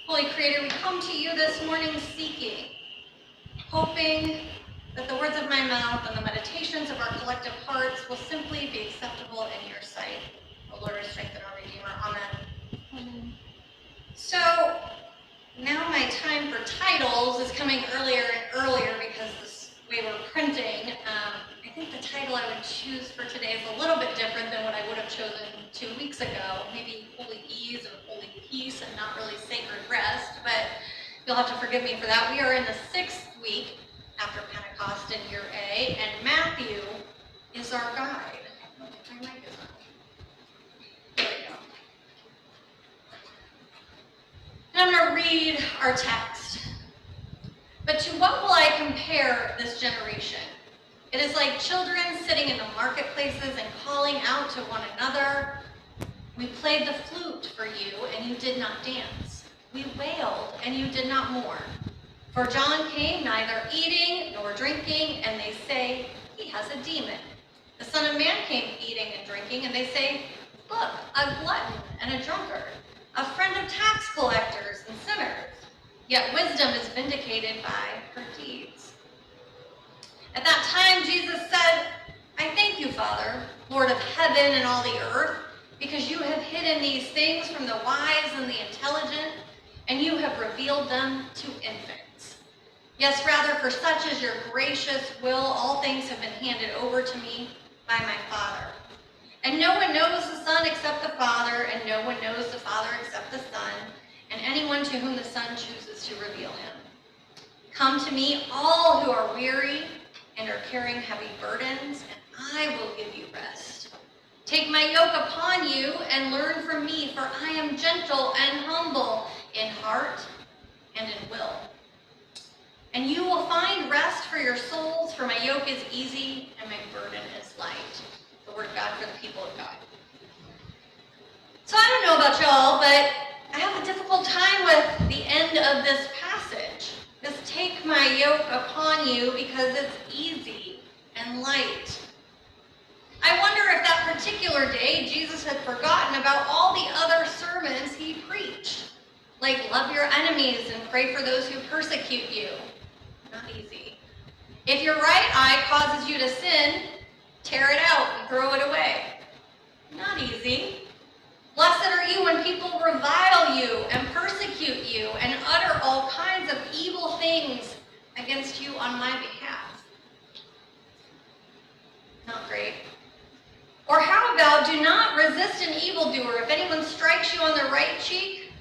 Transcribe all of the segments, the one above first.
Holy Creator, we come to you this morning seeking, hoping that the words of my mouth and the meditations of our collective hearts will simply be acceptable in your sight. O Lord, our strength and our Redeemer. Amen. So, now my time for titles is coming earlier and earlier because this way we're printing. I think the title I would choose for today is a little bit different than what I would have chosen 2 weeks ago. Maybe Holy Ease or Holy Peace and not really Sacred Rest, but you'll have to forgive me for that. We are in the 6th week after Pentecost in year A, and Matthew is our guide. My mic is on. There we go. And I'm going to read our text. But to what will I compare this generation? It is like children sitting in the marketplaces and calling out to one another. We played the flute for you, and you did not dance. We wailed, and you did not mourn. For John came neither eating nor drinking, and they say, he has a demon. The Son of Man came eating and drinking, and they say, look, a glutton and a drunkard, a friend of tax collectors and sinners. Yet wisdom is vindicated by her deeds. At that time, Jesus said, I thank you, Father, Lord of heaven and all the earth, because you have hidden these things from the wise and the intelligent, and you have revealed them to infants. Yes, rather, for such is your gracious will, all things have been handed over to me by my Father. And no one knows the Son except the Father, and no one knows the Father except the Son, and anyone to whom the Son chooses to reveal him. Come to me, all who are weary and are carrying heavy burdens, and I will give you rest. Take my yoke upon you and learn from me, for I am gentle and humble in heart and in will. And you will find rest for your souls, for my yoke is easy and my burden is light. The word of God for the people of God. So I don't know about y'all, but I have a difficult time with the end of this passage. This take my yoke upon you because it's easy and light. I wonder if that particular day Jesus had forgotten about all the other sermons he preached, like love your enemies and pray for those who persecute you. Not easy. If your right eye causes you to sin, tear it out and throw it away. Not easy. Blessed are you when people revile you and persecute you and utter all kinds of evil things against you on my behalf. Not great. Or how about do not resist an evildoer. If anyone strikes you on the right cheek,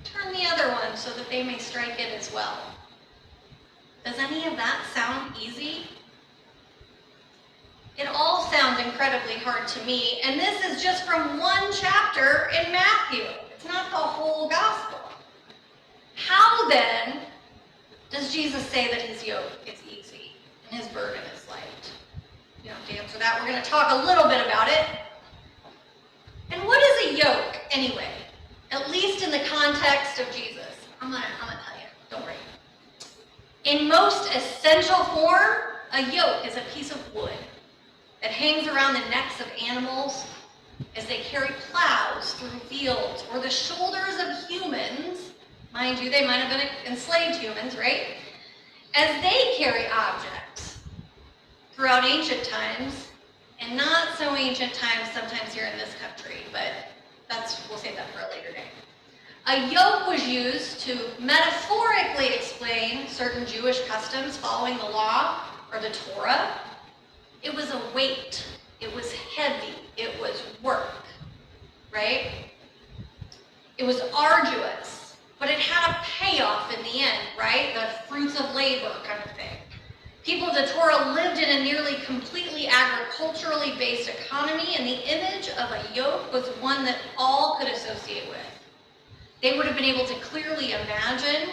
turn the other one so that they may strike it as well. Does any of that sound easy? It all sounds incredibly hard to me, and this is just from one chapter in Matthew. It's not the whole gospel. How then does Jesus say that his yoke is easy and his burden is light? You don't have to answer that. We're going to talk a little bit about it. And what is a yoke anyway? At least in the context of Jesus. I'm gonna tell you. Don't worry. In most essential form, a yoke is a piece of wood that hangs around the necks of animals as they carry plows through fields, or the shoulders of humans. Mind you, they might have been enslaved humans, right? As they carry objects throughout ancient times, and not so ancient times sometimes here in this country, but we'll save that for a later day. A yoke was used to metaphorically explain certain Jewish customs following the law or the Torah. It was a weight. It was heavy. It was work, right? It was arduous, but it had a payoff in the end, right? The fruits of labor kind of thing. People of the Torah lived in a nearly completely agriculturally based economy, and the image of a yoke was one that all could associate with. They would have been able to clearly imagine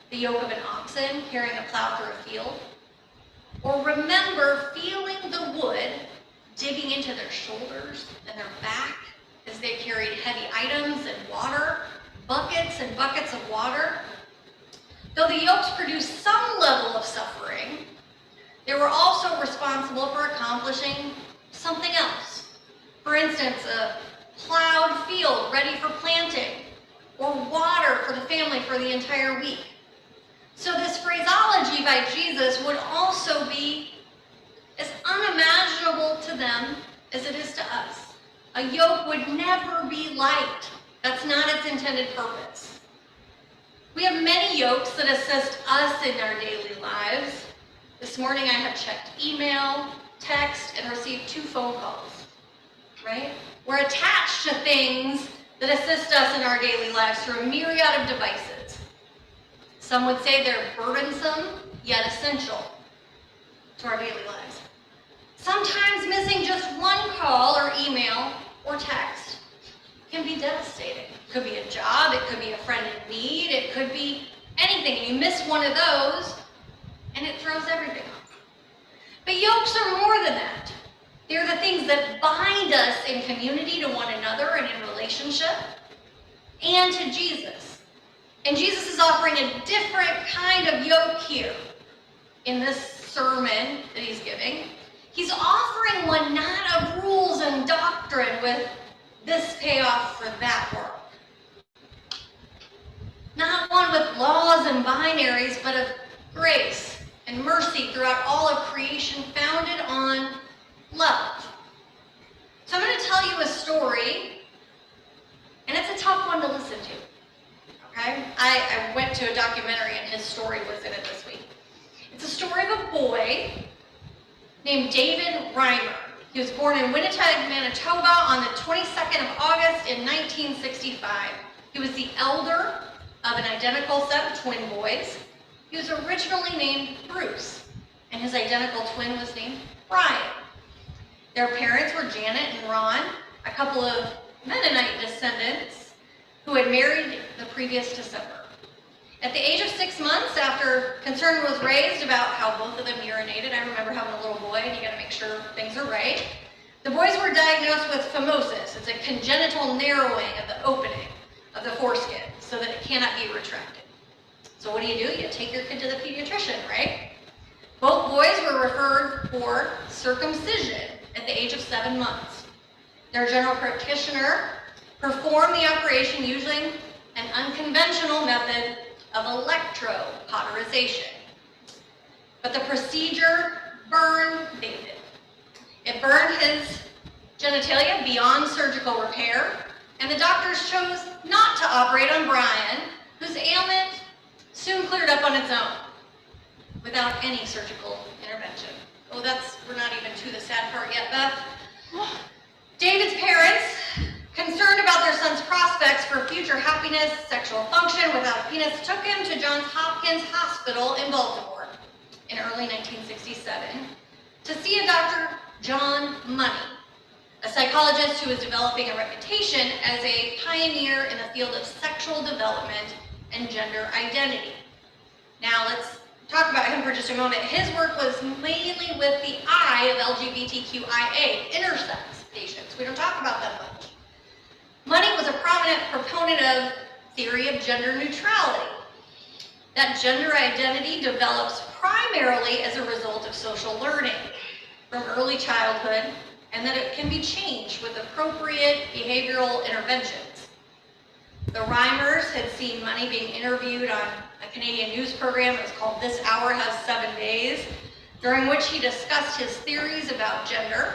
the yoke of an oxen carrying a plow through a field, or remember feeling the wood digging into their shoulders and their back as they carried heavy items and water, buckets and buckets of water. Though the yokes produced some level of suffering, they were also responsible for accomplishing something else. For instance, a plowed field ready for planting, or family for the entire week. So this phraseology by Jesus would also be as unimaginable to them as it is to us. A yoke would never be light. That's not its intended purpose. We have many yokes that assist us in our daily lives. This morning I have checked email, text, and received 2 phone calls, right? We're attached to things that assist us in our daily lives through a myriad of devices. Some would say they're burdensome, yet essential to our daily lives. Sometimes missing just one call or email or text can be devastating. It could be a job, it could be a friend in need, it could be anything. And you miss one of those, and it throws everything off. But yokes are more than that. They're the things that bind us in community to one another and in relationship, and to Jesus. And Jesus is offering a different kind of yoke here in this sermon that he's giving. He's offering one not of rules and doctrine with this payoff for that world. Not one with laws and binaries, but of grace and mercy throughout all of creation, founded on love. So I'm going to tell you a story, and it's a tough one to listen to. Okay? I went to a documentary, and his story was in it this week. It's a story of a boy named David Reimer. He was born in Winnipeg, Manitoba on the 22nd of August in 1965. He was the elder of an identical set of twin boys. He was originally named Bruce, and his identical twin was named Brian. Their parents were Janet and Ron, a couple of Mennonite descendants who had married the previous December. At the age of 6 months, after concern was raised about how both of them urinated, I remember having a little boy, and you got to make sure things are right. The boys were diagnosed with phimosis. It's a congenital narrowing of the opening of the foreskin so that it cannot be retracted. So what do? You take your kid to the pediatrician, right? Both boys were referred for circumcision at the age of 7 months. Their general practitioner performed the operation using an unconventional method of electrocauterization. But the procedure burned David. It burned his genitalia beyond surgical repair, and the doctors chose not to operate on Brian, whose ailment soon cleared up on its own without any surgical intervention. Oh, we're not even to the sad part yet, Beth. David's parents, concerned about their son's prospects for future happiness, sexual function without a penis, took him to Johns Hopkins Hospital in Baltimore in early 1967 to see a Dr. John Money, a psychologist who was developing a reputation as a pioneer in the field of sexual development and gender identity. Now let's talk about him for just a moment. His work was mainly with the I of LGBTQIA, intersex patients. We don't talk about them much. Money was a prominent proponent of theory of gender neutrality, that gender identity develops primarily as a result of social learning from early childhood, and that it can be changed with appropriate behavioral interventions. The Reimers had seen Money being interviewed on a Canadian news program. It was called This Hour Has 7 Days, during which he discussed his theories about gender.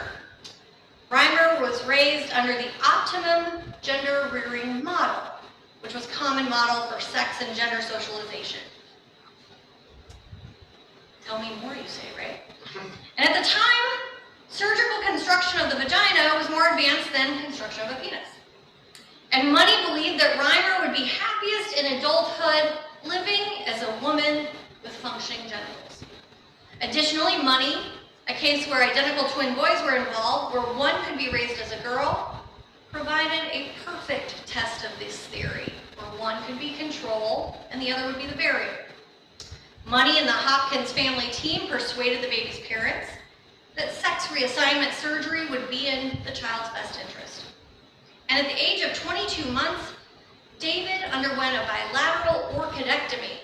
Reimer was raised under the optimum gender rearing model, which was a common model for sex and gender socialization. Tell me more, you say, right? And at the time, surgical construction of the vagina was more advanced than construction of a penis. And Money believed that Reimer would be happiest in adulthood living as a woman with functioning genitals. Additionally, Money, a case where identical twin boys were involved, where one could be raised as a girl, provided a perfect test of this theory, where one could be control and the other would be the barrier. Money and the Hopkins family team persuaded the baby's parents that sex reassignment surgery would be in the child's best interest. And at the age of 22 months, David underwent a bilateral orchidectomy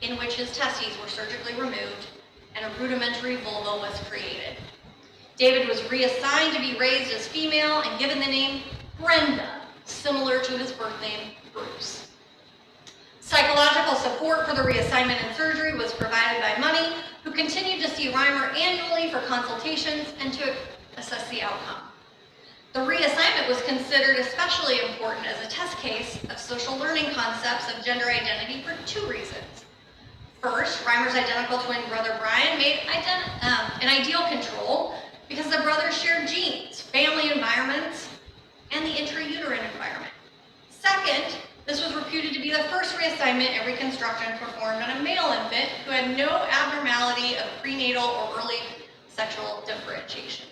in which his testes were surgically removed and a rudimentary vulva was created. David was reassigned to be raised as female and given the name Brenda, similar to his birth name, Bruce. support for the reassignment and surgery was provided by Money, who continued to see Reimer annually for consultations and to assess the outcome. The reassignment was considered especially important as a test case of social learning concepts of gender identity for two reasons. First, Reimer's identical twin brother Brian made an ideal control because the brothers shared genes, family environments, and the intrauterine environment. Second, this was reputed to be the first reassignment and reconstruction performed on a male infant who had no abnormality of prenatal or early sexual differentiation.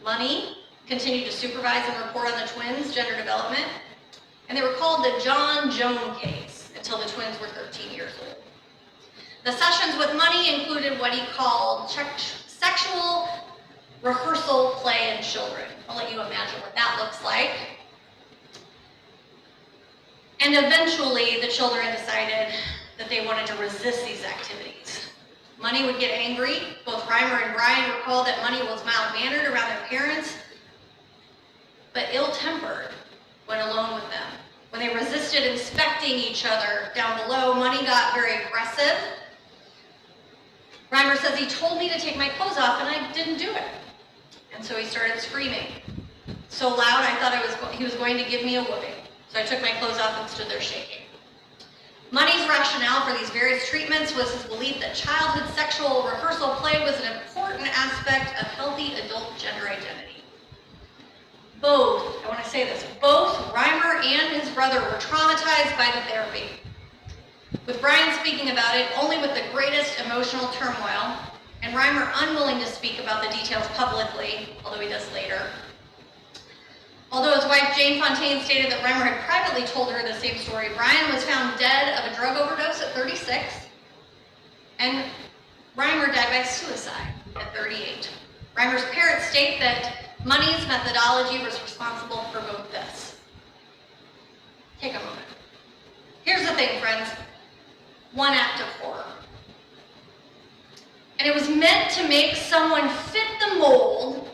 Money continued to supervise and report on the twins' gender development, and they were called the John Joan case until the twins were 13 years old. The sessions with Money included what he called sexual rehearsal play in children. I'll let you imagine what that looks like. And eventually, the children decided that they wanted to resist these activities. Money would get angry. Both Reimer and Brian recalled that Money was mild-mannered around their parents, but ill-tempered when alone with them. When they resisted inspecting each other down below, Money got very aggressive. Reimer says, he told me to take my clothes off and I didn't do it. And so he started screaming. So loud I thought he was going to give me a whooping. So I took my clothes off and stood there shaking. Money's rationale for these various treatments was his belief that childhood sexual rehearsal play was an important aspect of healthy adult gender identity. Both, I want to say this, both Reimer and his brother were traumatized by the therapy. With Brian speaking about it only with the greatest emotional turmoil, and Reimer unwilling to speak about the details publicly, although he does later. Although his wife Jane Fontaine stated that Reimer had privately told her the same story, Brian was found dead of a drug overdose at 36, and Reimer died by suicide at 38. Reimer's parents state that Money's methodology was responsible for both deaths. Take a moment. Here's the thing, friends. One act of horror. And it was meant to make someone fit the mold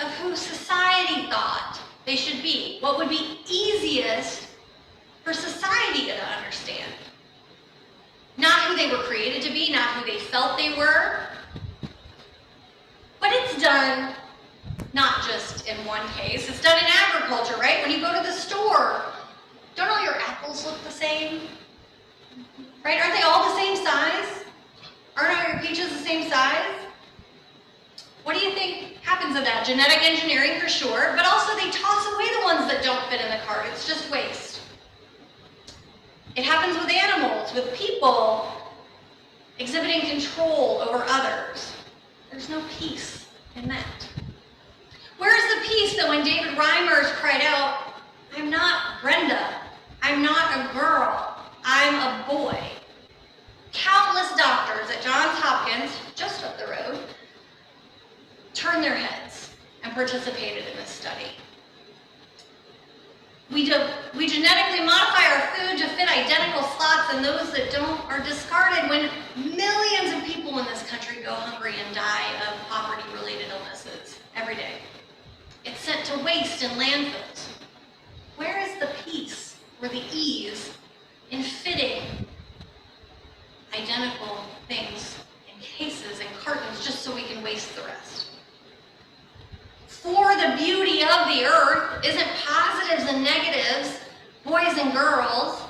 of who society thought they should be. What would be easiest for society to understand. Not who they were created to be, not who they felt they were. But it's done not just in one case. It's done in agriculture, right? When you go to the store, don't all your apples look the same? Right? Aren't they all the same size? Aren't all your peaches the same size? What do you think happens in that? Genetic engineering for sure, but also they toss away the ones that don't fit in the cart. It's just waste. It happens with animals, with people exhibiting control over others. There's no peace in that. Where is the peace that when David Reimers cried out, I'm not Brenda, I'm not a girl, I'm a boy. Countless doctors at Johns Hopkins, just up the road, turned their heads and participated in this study. We genetically modify our food to fit identical slots, and those that don't are discarded when millions of people in this country go hungry and die of poverty-related illnesses every day. It's sent to waste in landfills. Where is the peace or the ease in fitting identical things in cases and cartons just so we can waste the rest? For the beauty of the earth isn't positives and negatives, boys and girls.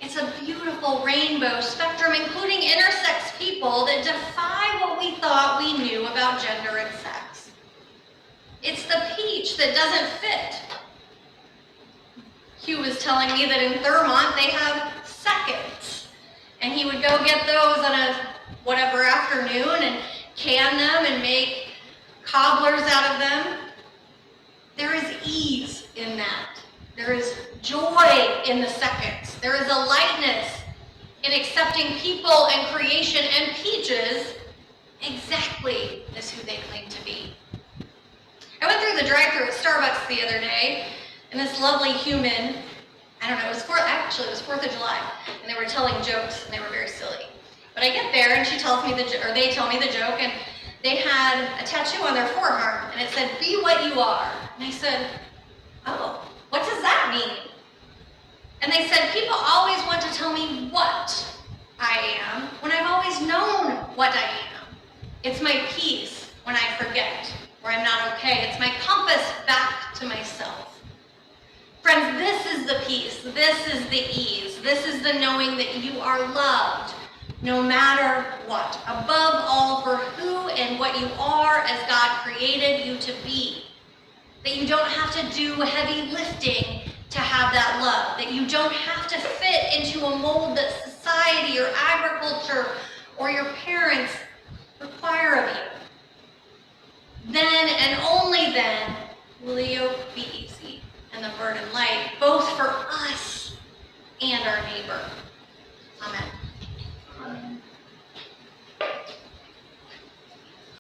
It's a beautiful rainbow spectrum, including intersex people that defy what we thought we knew about gender and sex. It's the peach that doesn't fit. Hugh was telling me that in Thurmont they have seconds, and he would go get those on a whatever afternoon and can them and make cobblers out of them. There is ease in that. There is joy in the seconds. There is a lightness in accepting people and creation and peaches exactly as who they claim to be. I went through the drive-thru at Starbucks the other day, and this lovely human, I don't know, it was 4th of July, and they were telling jokes, and they were very silly. But I get there, and they tell me the joke, and they had a tattoo on their forearm, and it said, "Be what you are." And I said, "Oh, what does that mean?" And they said, people always want to tell me what I am when I've always known what I am. It's my peace when I forget or I'm not okay. It's my compass back to myself. Friends, this is the peace. This is the ease. This is the knowing that you are loved no matter what. Above all, for who and what you are as God created you to be. That you don't have to do heavy lifting to have that love. That you don't have to fit into a mold that society or agriculture or your parents require of you. Then and only then will the yoke be easy and the burden light, both for us and our neighbor. Amen.